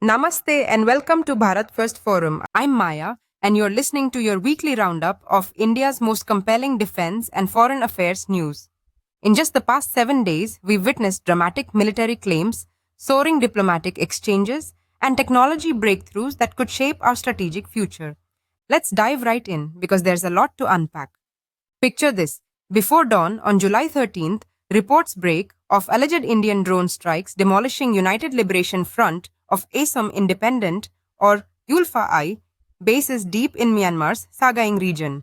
Namaste and welcome to Bharat First Forum. I'm Maya and you're listening to your weekly roundup of India's most compelling defense and foreign affairs news. In just the past 7 days, we've witnessed dramatic military claims, soaring diplomatic exchanges, and technology breakthroughs that could shape our strategic future. Let's dive right in because there's a lot to unpack. Picture this. Before dawn on July 13th, reports break of alleged Indian drone strikes demolishing United Liberation Front of Assam Independent or ULFA-I bases deep in Myanmar's Sagaing region.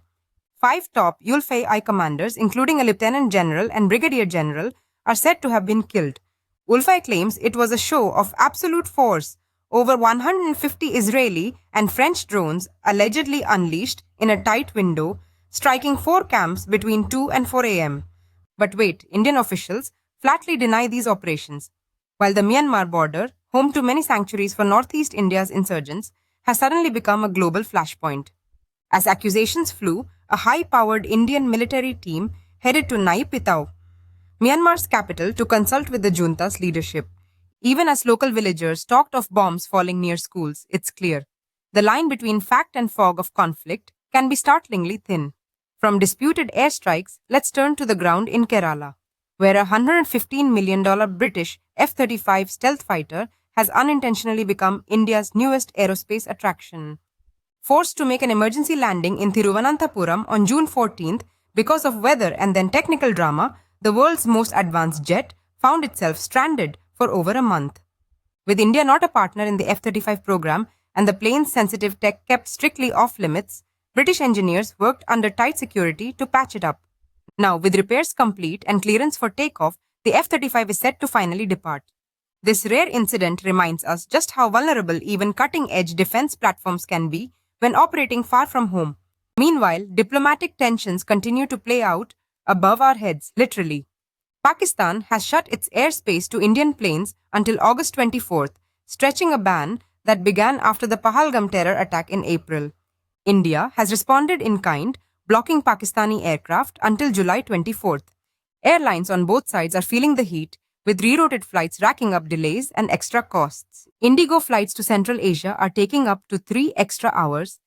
Five top ULFA-I commanders, including a lieutenant general and brigadier general, are said to have been killed. ULFA-I claims it was a show of absolute force. Over 150 Israeli and French drones allegedly unleashed in a tight window, striking four camps between 2 and 4 a.m. But wait, Indian officials flatly deny these operations, while the Myanmar border, home to many sanctuaries for Northeast India's insurgents, has suddenly become a global flashpoint. As accusations flew, a high-powered Indian military team headed to Nai Pitau, Myanmar's capital, to consult with the junta's leadership. Even as local villagers talked of bombs falling near schools, it's clear. The line between fact and fog of conflict can be startlingly thin. From disputed airstrikes, let's turn to the ground in Kerala, where a $115 million British F-35 stealth fighter has unintentionally become India's newest aerospace attraction. Forced to make an emergency landing in Thiruvananthapuram on June 14th because of weather and then technical drama, the world's most advanced jet found itself stranded for over a month. With India not a partner in the F-35 program and the plane's sensitive tech kept strictly off limits, British engineers worked under tight security to patch it up. Now, with repairs complete and clearance for takeoff, the F-35 is set to finally depart. This rare incident reminds us just how vulnerable even cutting-edge defense platforms can be when operating far from home. Meanwhile, diplomatic tensions continue to play out above our heads, literally. Pakistan has shut its airspace to Indian planes until August 24th, stretching a ban that began after the Pahalgam terror attack in April. India has responded in kind, blocking Pakistani aircraft until July 24th. Airlines on both sides are feeling the heat, with rerouted flights racking up delays and extra costs. Indigo flights to Central Asia are taking up to 3 extra hours,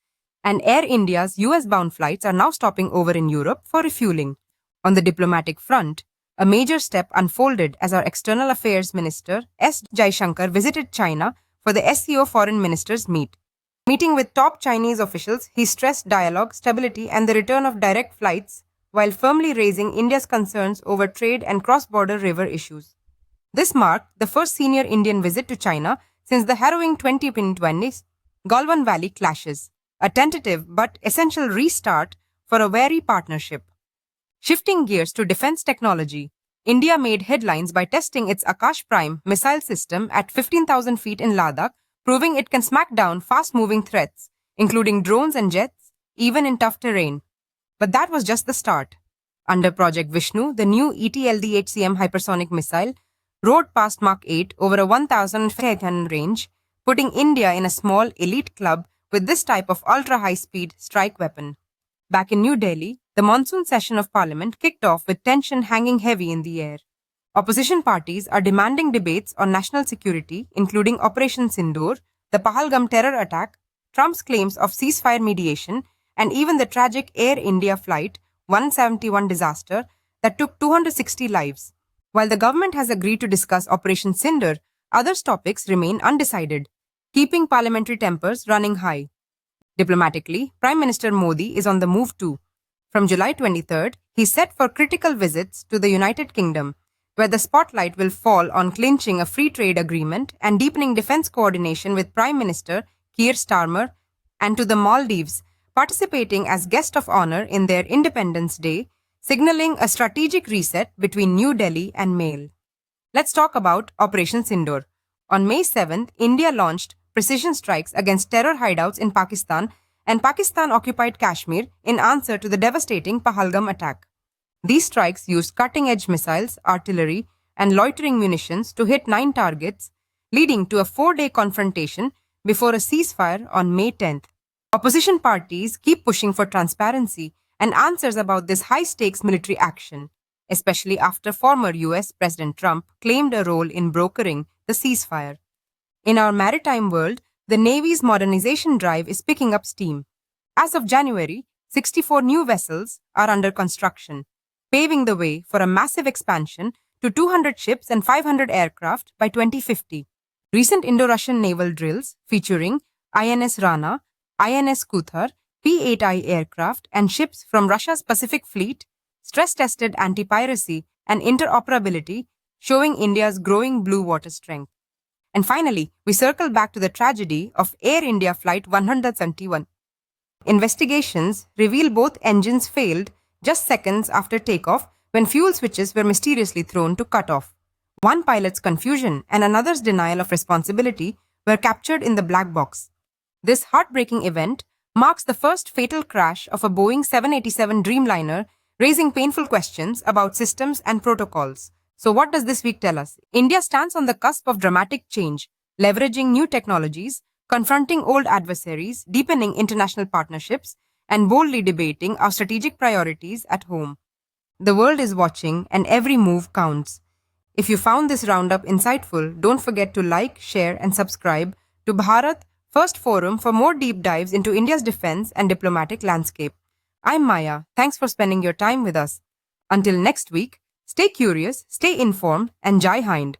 and Air India's US-bound flights are now stopping over in Europe for refueling. On the diplomatic front, a major step unfolded as our External Affairs Minister S. Jaishankar visited China for the SCO Foreign Ministers meet. Meeting with top Chinese officials, he stressed dialogue, stability, and the return of direct flights while firmly raising India's concerns over trade and cross-border river issues. This marked the first senior Indian visit to China since the harrowing 2020 Galwan Valley clashes, a tentative but essential restart for a wary partnership. Shifting gears to defense technology, India made headlines by testing its Akash Prime missile system at 15,000 feet in Ladakh, proving it can smack down fast-moving threats, including drones and jets, even in tough terrain. But that was just the start. Under Project Vishnu, the new ETLDHCM hypersonic missile roared past Mach 8 over a 1,000 feet range, putting India in a small elite club with this type of ultra-high-speed strike weapon. Back in New Delhi, the Monsoon Session of Parliament kicked off with tension hanging heavy in the air. Opposition parties are demanding debates on national security, including Operation Sindoor, the Pahalgam terror attack, Trump's claims of ceasefire mediation, and even the tragic Air India Flight 171 disaster that took 260 lives. While the government has agreed to discuss Operation Sindoor, other topics remain undecided, keeping parliamentary tempers running high. Diplomatically, Prime Minister Modi is on the move too. From July 23rd, he's set for critical visits to the United Kingdom, where the spotlight will fall on clinching a free trade agreement and deepening defense coordination with Prime Minister Keir Starmer, and to the Maldives, participating as guest of honor in their Independence Day, signaling a strategic reset between New Delhi and Mail. Let's talk about Operation Sindoor. On May 7th, India launched precision strikes against terror hideouts in Pakistan and Pakistan-occupied Kashmir in answer to the devastating Pahalgam attack. These strikes used cutting-edge missiles, artillery, and loitering munitions to hit 9 targets, leading to a 4-day confrontation before a ceasefire on May 10th. Opposition parties keep pushing for transparency and answers about this high-stakes military action, especially after former US President Trump claimed a role in brokering the ceasefire. In our maritime world, the Navy's modernization drive is picking up steam. As of January, 64 new vessels are under construction, paving the way for a massive expansion to 200 ships and 500 aircraft by 2050. Recent Indo-Russian naval drills featuring INS Rana, INS Kuthar, P-8I aircraft and ships from Russia's Pacific Fleet stress-tested anti-piracy and interoperability, showing India's growing blue water strength. And finally, we circle back to the tragedy of Air India Flight 171. Investigations reveal both engines failed just seconds after takeoff when fuel switches were mysteriously thrown to cut off. One pilot's confusion and another's denial of responsibility were captured in the black box. This heartbreaking event marks the first fatal crash of a Boeing 787 Dreamliner, raising painful questions about systems and protocols. So what does this week tell us? India stands on the cusp of dramatic change, leveraging new technologies, confronting old adversaries, deepening international partnerships, and boldly debating our strategic priorities at home. The world is watching and every move counts. If you found this roundup insightful, don't forget to like, share, and subscribe to Bharat First Forum for more deep dives into India's defense and diplomatic landscape. I'm Maya. Thanks for spending your time with us. Until next week, stay curious, stay informed, and Jai Hind.